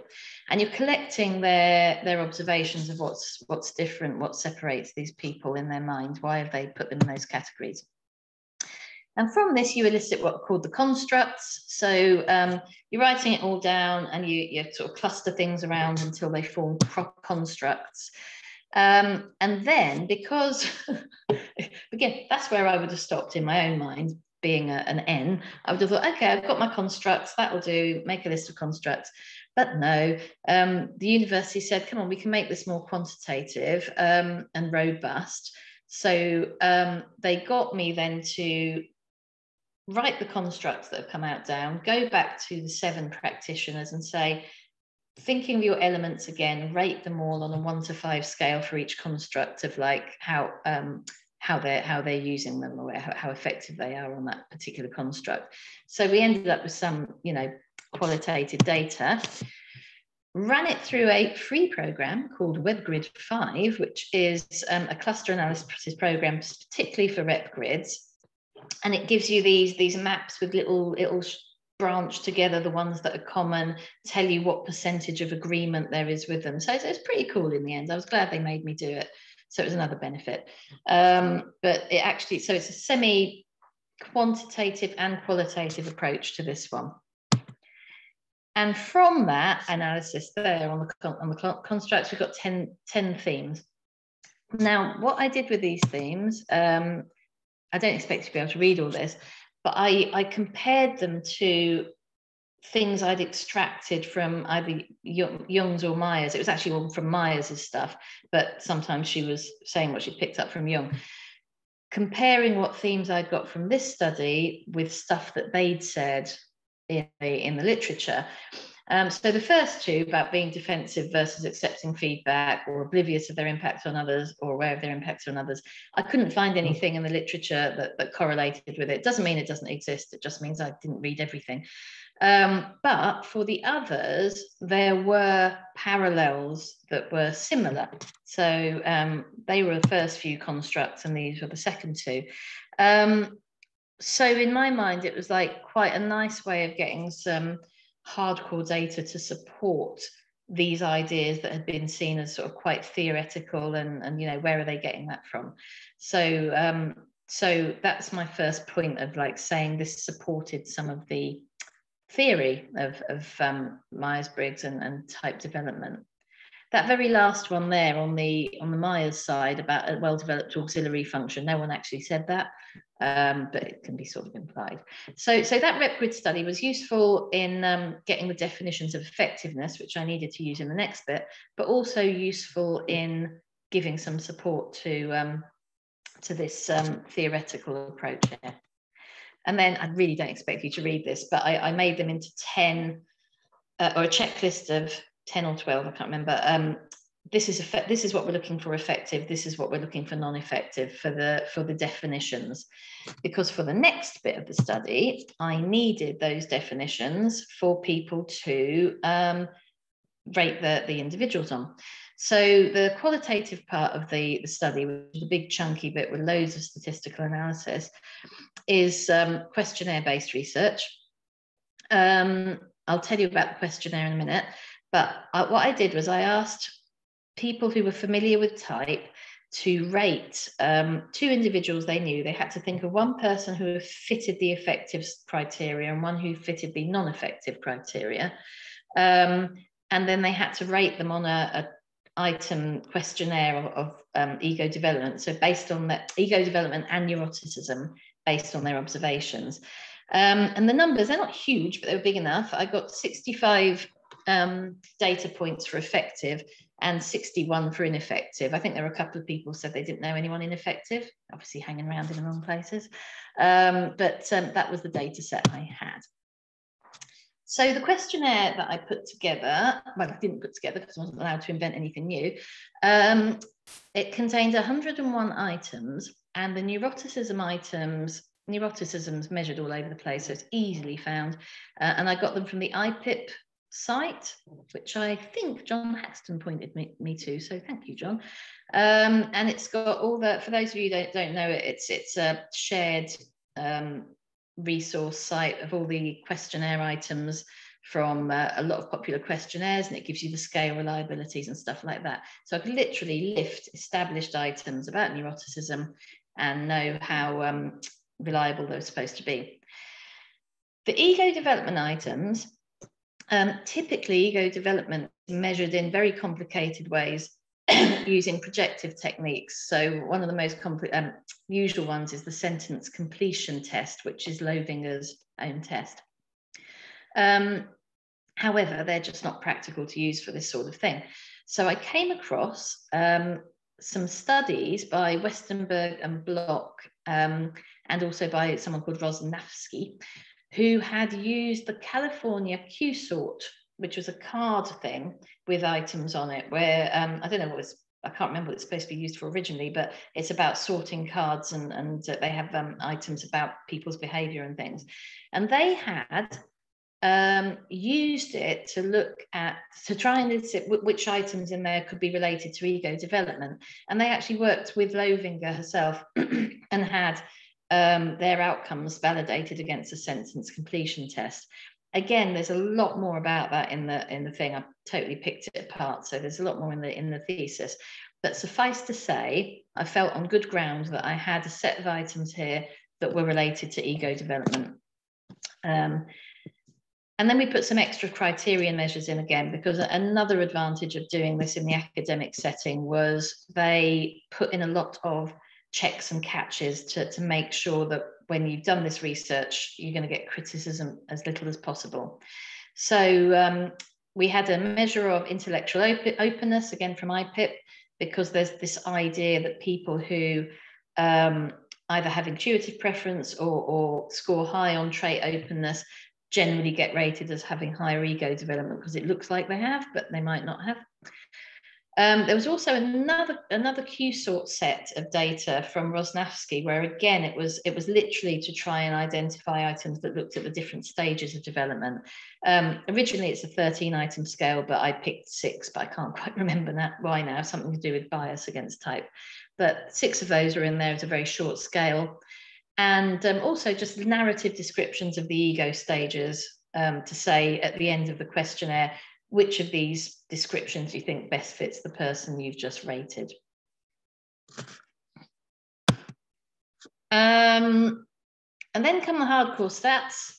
And you're collecting their observations of what's different, what separates these people in their mind, why have they put them in those categories. And from this, you elicit what are called the constructs. So you're writing it all down, and you sort of cluster things around until they form constructs. And then, because, again, that's where I would have stopped in my own mind, being an N. I would have thought, okay, I've got my constructs, that will do, make a list of constructs. But no, the university said, come on, we can make this more quantitative and robust. So they got me then to write the constructs that have come out down, go back to the 7 practitioners and say, thinking of your elements again, rate them all on a 1 to 5 scale for each construct of like how they're using them, or how effective they are on that particular construct. So we ended up with some, you know, qualitative data. Ran it through a free program called WebGrid 5, which is a cluster analysis program, particularly for rep grids. And it gives you these maps with little branch together, the ones that are common, tell you what percentage of agreement there is with them. So it's pretty cool in the end. I was glad they made me do it. So it was another benefit. But it actually, so it's a semi-quantitative and qualitative approach to this one. And from that analysis there on the constructs, we've got 10 themes. Now, what I did with these themes, I don't expect you to be able to read all this, but I compared them to things I'd extracted from either Jung's or Myers. It was actually all from Myers' stuff, but sometimes she was saying what she'd picked up from Jung. Comparing what themes I'd got from this study with stuff that they'd said in the literature. So the first 2 about being defensive versus accepting feedback, or oblivious of their impact on others, or aware of their impact on others, I couldn't find anything in the literature that correlated with it. Doesn't mean it doesn't exist, it just means I didn't read everything. But for the others, there were parallels that were similar. So they were the first few constructs, and these were the second 2. So in my mind, it was like quite a nice way of getting some hardcore data to support these ideas that had been seen as sort of quite theoretical, and you know, where are they getting that from? So so that's my first point of like saying this supported some of the theory of Myers-Briggs and type development. That very last one there on the Myers side about a well-developed auxiliary function, no one actually said that, but it can be sort of implied. So that rep grid study was useful in getting the definitions of effectiveness, which I needed to use in the next bit, but also useful in giving some support to this theoretical approach here. And then I really don't expect you to read this, but I made them into 10 or a checklist of 10 or 12, I can't remember. This is what we're looking for effective. This is what we're looking for non-effective for the definitions. Because for the next bit of the study, I needed those definitions for people to rate the individuals on. So the qualitative part of the study, which is a big chunky bit with loads of statistical analysis, is questionnaire-based research. I'll tell you about the questionnaire in a minute, but what I did was I asked people who were familiar with type to rate 2 individuals they knew. They had to think of one person who fitted the effective criteria and one who fitted the non-effective criteria. And then they had to rate them on a item questionnaire of ego development. So based on that, ego development and neuroticism, based on their observations. And the numbers, they're not huge, but they were big enough. I got 65 data points for effective and 61 for ineffective. I think there were a couple of people who said they didn't know anyone ineffective, obviously hanging around in the wrong places. But that was the data set I had. So the questionnaire that I put together, well, I didn't put together because I wasn't allowed to invent anything new. It contained 101 items, and the neuroticism's measured all over the place, so it's easily found. And I got them from the IPIP site, which I think John Haxton pointed me to, so thank you, John. And it's got all the, for those of you who don't know it, it's a shared resource site of all the questionnaire items from a lot of popular questionnaires, and it gives you the scale reliabilities and stuff like that. So I could literally lift established items about neuroticism and know how reliable they're supposed to be. The ego development items, typically ego development is measured in very complicated ways using projective techniques. So one of the most usual ones is the sentence completion test, which is Lovinger's own test. However, they're just not practical to use for this sort of thing. So I came across some studies by Westenberg and Block, and also by someone called Rosnafsky, who had used the California Q-sort, which was a card thing with items on it, where I don't know what was, I can't remember what it's supposed to be used for originally, but it's about sorting cards, and they have items about people's behavior and things. And they had used it to look at, to try and elicit which items in there could be related to ego development. And they actually worked with Lovinger herself and had their outcomes validated against a sentence completion test. Again, there's a lot more about that in the thing. I totally picked it apart, so there's a lot more in the thesis. But suffice to say, I felt on good ground that I had a set of items here that were related to ego development. And then we put some extra criterion measures in again, because another advantage of doing this in the academic setting was they put in a lot of checks and catches to make sure that when you've done this research, you're going to get criticism as little as possible. So we had a measure of intellectual openness, again from IPIP, because there's this idea that people who either have intuitive preference or score high on trait openness generally get rated as having higher ego development because it looks like they have, but they might not have. There was also another Q-sort set of data from Rosnafsky, where again it was literally to try and identify items that looked at the different stages of development. Originally it's a 13-item scale, but I picked 6, but I can't quite remember why now, something to do with bias against type. But 6 of those are in there at a very short scale. And also just narrative descriptions of the ego stages, to say at the end of the questionnaire, which of these descriptions you think best fits the person you've just rated. And then come the hardcore stats.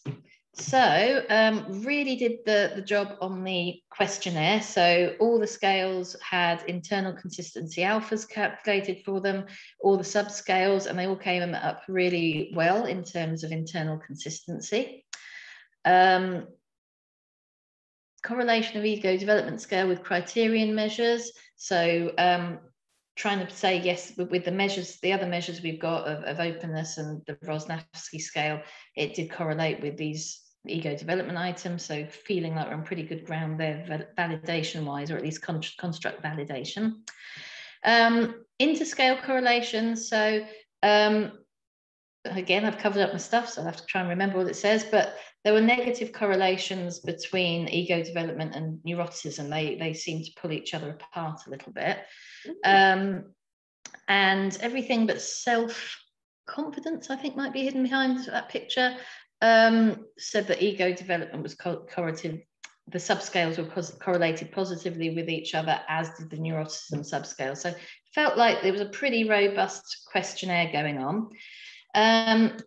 So really did the job on the questionnaire. So all the scales had internal consistency alphas calculated for them, all the subscales, and they all came up really well in terms of internal consistency. Correlation of ego development scale with criterion measures. So trying to say, yes, with the measures, the other measures we've got of openness and the Rosnavsky scale, it did correlate with these ego development items. So feeling like we're on pretty good ground there, validation wise, or at least construct validation. Interscale correlations. So again, I've covered up my stuff, so I'll have to try and remember what it says, but there were negative correlations between ego development and neuroticism. They seem to pull each other apart a little bit. And everything but self-confidence, I think, might be hidden behind that picture, said that ego development was correlative. The subscales were correlated positively with each other, as did the neuroticism subscale. So it felt like there was a pretty robust questionnaire going on.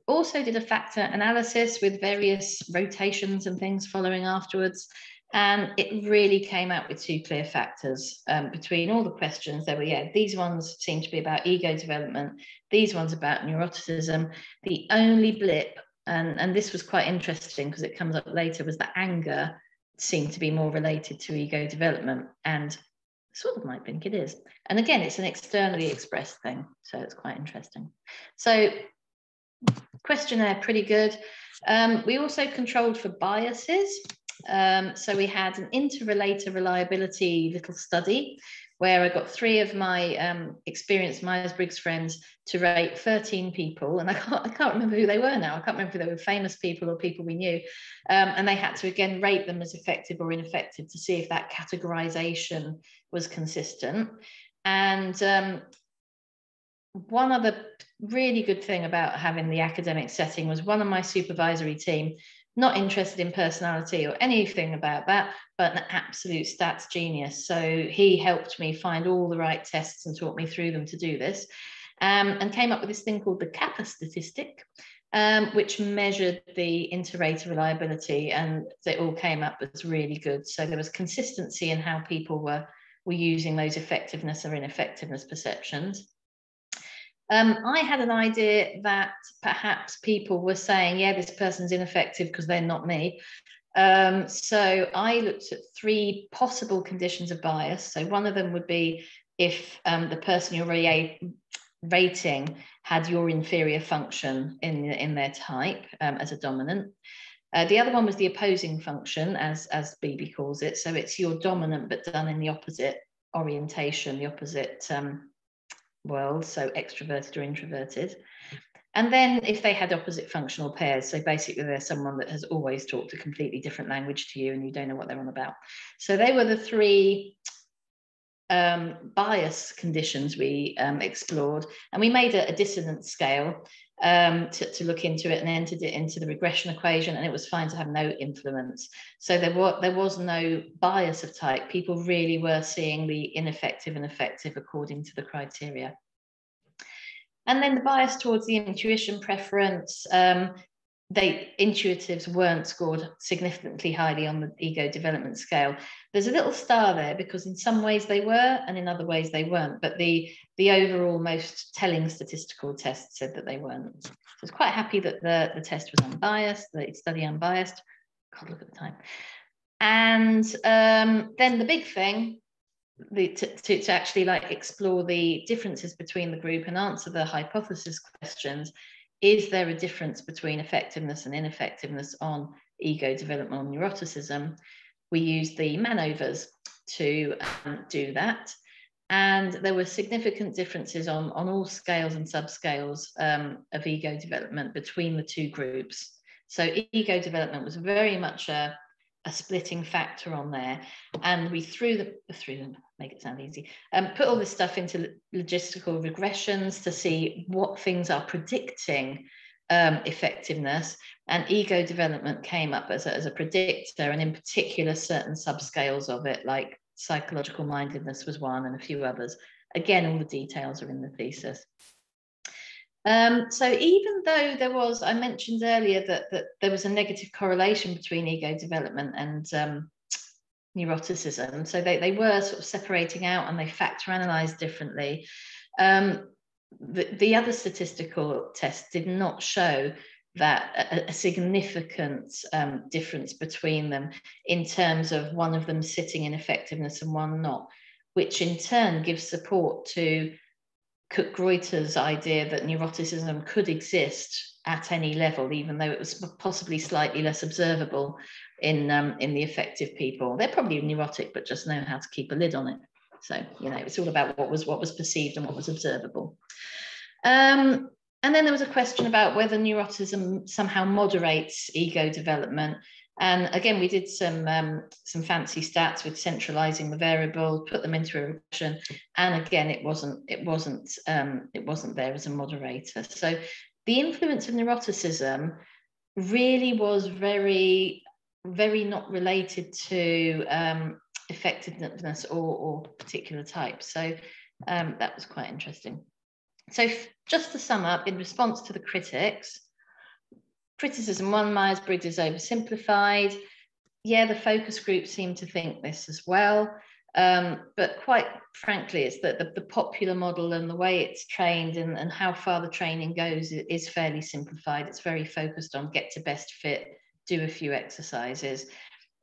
Also did a factor analysis with various rotations and things following afterwards. And it really came out with two clear factors between all the questions. There were, these ones seem to be about ego development. These ones about neuroticism. The only blip, and this was quite interesting because it comes up later, was that anger seemed to be more related to ego development. And sort of might think it is. And again, it's an externally expressed thing. So it's quite interesting. So questionnaire, pretty good. We also controlled for biases. So we had an interrelator reliability little study where I got 3 of my experienced Myers-Briggs friends to rate 13 people. And I can't remember who they were now. I can't remember if they were famous people or people we knew. And they had to, again, rate them as effective or ineffective to see if that categorization was consistent. And one other really good thing about having the academic setting was one of my supervisory team, not interested in personality or anything about that, but an absolute stats genius. So he helped me find all the right tests and taught me through them to do this, and came up with this thing called the Kappa statistic, which measured the inter-rater reliability, and they all came up as really good. So there was consistency in how people were using those effectiveness or ineffectiveness perceptions. I had an idea that perhaps people were saying, yeah, this person's ineffective because they're not me. So I looked at 3 possible conditions of bias. So one of them would be if the person you're rating had your inferior function in their type as a dominant. The other one was the opposing function, as BB calls it. So it's your dominant, but done in the opposite orientation, the opposite world, so extroverted or introverted. And then if they had opposite functional pairs, so basically they're someone that has always talked a completely different language to you and you don't know what they're on about. So they were the 3 bias conditions we explored, and we made a dissonance scale to look into it and entered it into the regression equation, and it was fine to have no influence. So there was no bias of type. People really were seeing the ineffective and effective according to the criteria. And then the bias towards the intuition preference, intuitives weren't scored significantly highly on the ego development scale. There's a little star there because in some ways they were and in other ways they weren't, but the overall most telling statistical test said that they weren't. So I was quite happy that the test was unbiased, the study unbiased. God, look at the time. And then the big thing, to actually explore the differences between the group and answer the hypothesis questions. Is there a difference between effectiveness and ineffectiveness on ego development or neuroticism? We used the manovers to do that. And there were significant differences on all scales and subscales of ego development between the 2 groups. So ego development was very much a splitting factor on there. And we threw them, make it sound easy, put all this stuff into logistical regressions to see what things are predicting effectiveness. And ego development came up as a predictor, and in particular, certain subscales of it, like psychological mindedness was one and a few others. Again, all the details are in the thesis. So even though there was, I mentioned earlier that there was a negative correlation between ego development and neuroticism, so they were sort of separating out and they factor analyzed differently. The other statistical tests did not show that a significant difference between them in terms of one of them sitting in effectiveness and one not. which in turn gives support to Cook-Greuter's idea that neuroticism could exist at any level, even though it was possibly slightly less observable in the affective people. They're probably neurotic, but just know how to keep a lid on it. So, you know, it's all about what was perceived and what was observable. And then there was a question about whether neuroticism somehow moderates ego development. And again, we did some fancy stats with centralizing the variables, put them into a regression, and again, it wasn't there as a moderator. So the influence of neuroticism really was very, very not related to effectiveness or particular type. So that was quite interesting. So just to sum up, in response to the critics, criticism one, Myers-Briggs is oversimplified. Yeah, the focus group seem to think this as well. But quite frankly, it's that the popular model and the way it's trained and how far the training goes is fairly simplified. It's very focused on get to best fit, do a few exercises.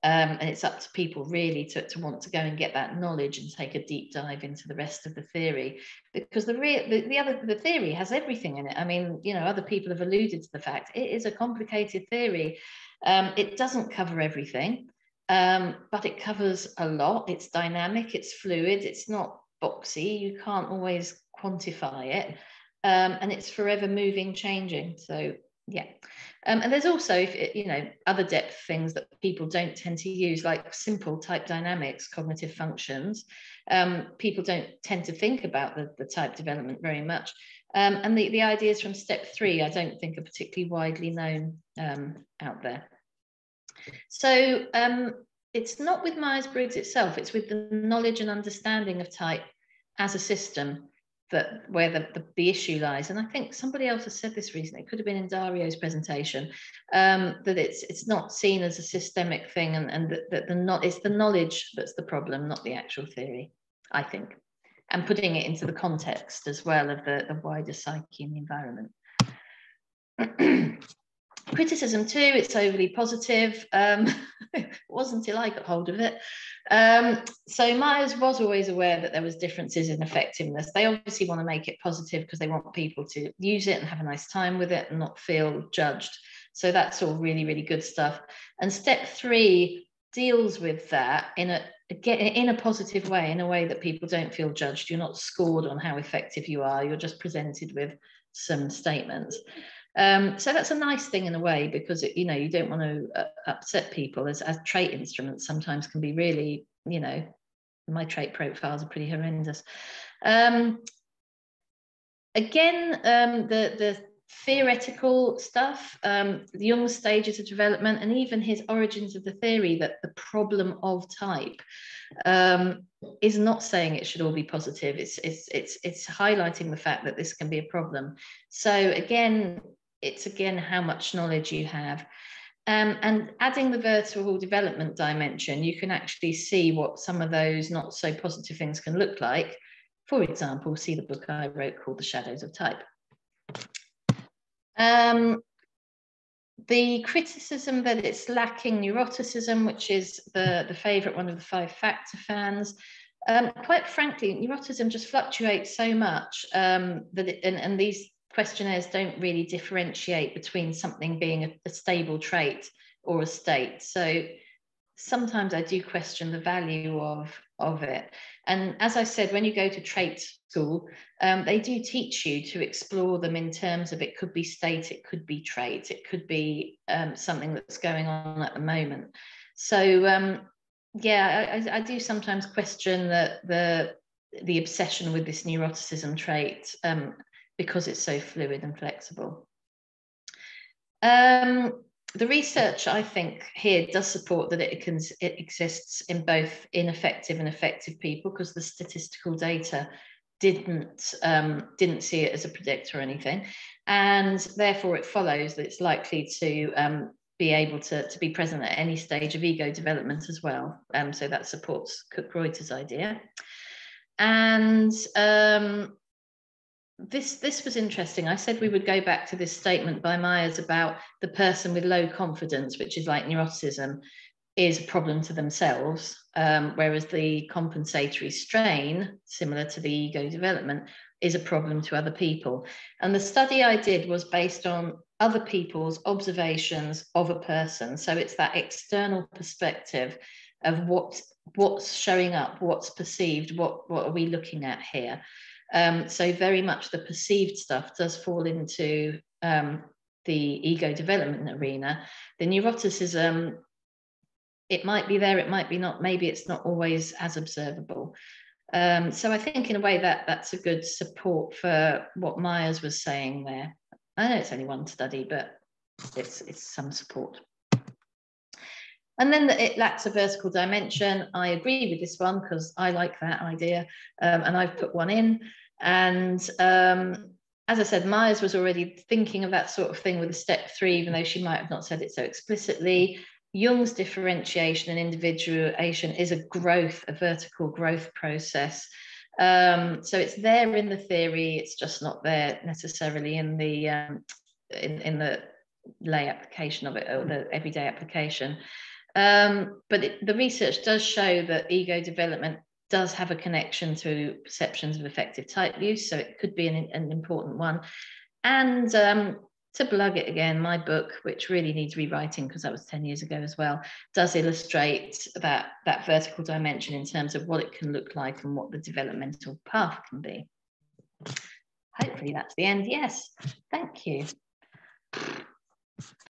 And it's up to people really to want to go and get that knowledge and take a deep dive into the rest of the theory, because the theory has everything in it. I mean, you know, other people have alluded to the fact it is a complicated theory. It doesn't cover everything, but it covers a lot. It's dynamic, it's fluid, it's not boxy. You can't always quantify it, and it's forever moving, changing. So yeah. And there's also, you know, other depth things that people don't tend to use, like simple type dynamics, cognitive functions. People don't tend to think about the type development very much. And the ideas from step 3, I don't think are particularly widely known out there. So it's not with Myers-Briggs itself, it's with the knowledge and understanding of type as a system where the issue lies. And I think somebody else has said this recently, it could have been in Dario's presentation, that it's not seen as a systemic thing, and that it's the knowledge that's the problem, not the actual theory, I think. And putting it into the context as well of the wider psyche and the environment. Criticism 2, it's overly positive. It wasn't until I got hold of it. So Myers was always aware that there was differences in effectiveness. They obviously want to make it positive because they want people to use it and have a nice time with it and not feel judged. So that's all really, really good stuff. And step 3 deals with that in a positive way, in a way that people don't feel judged. You're not scored on how effective you are. You're just presented with some statements. So that's a nice thing in a way, because you know, you don't want to upset people, as trait instruments sometimes can be really, you know, my trait profiles are pretty horrendous. Again, the theoretical stuff, Jung's stages of development, and even his origins of the theory that the problem of type is not saying it should all be positive. It's highlighting the fact that this can be a problem. So again, it's how much knowledge you have. And adding the vertebral development dimension, you can actually see what some of those not so positive things can look like. For example, see the book I wrote called The Shadows of Type. The criticism that it's lacking neuroticism, which is the favorite one of the 5-factor fans. Quite frankly, neuroticism just fluctuates so much and these questionnaires don't really differentiate between something being a stable trait or a state. So sometimes I do question the value of it. And as I said, when you go to trait school, they do teach you to explore them in terms of it could be state, it could be trait, it could be something that's going on at the moment. So yeah, I do sometimes question the obsession with this neuroticism trait because it's so fluid and flexible. The research, I think, here does support that it exists in both ineffective and effective people, because the statistical data didn't see it as a predictor or anything, and therefore it follows that it's likely to be able to be present at any stage of ego development as well. So that supports Cook-Greuter's idea. And this was interesting. I said we would go back to this statement by Myers about the person with low confidence, which is like neuroticism. is a problem to themselves, whereas the compensatory strain, similar to the ego development, is a problem to other people. And the study I did was based on other people's observations of a person. So it's that external perspective of what's showing up, what's perceived, what are we looking at here. So very much the perceived stuff does fall into the ego development arena. The neuroticism, it might be there, it might be not, maybe it's not always as observable. So I think in a way that's a good support for what Myers was saying there. I know it's only one study, but it's some support. And then it lacks a vertical dimension. I agree with this one because I like that idea, and I've put one in. And as I said, Myers was already thinking of that sort of thing with a step 3, even though she might have not said it so explicitly. Jung's differentiation and individuation is a vertical growth process. So it's there in the theory, it's just not there necessarily in the lay application of it, or the everyday application. But the research does show that ego development does have a connection to perceptions of effective type use, so it could be an important one. And to plug it again, my book, which really needs rewriting because that was 10 years ago as well, does illustrate that vertical dimension in terms of what it can look like and what the developmental path can be. Hopefully that's the end. Yes, thank you.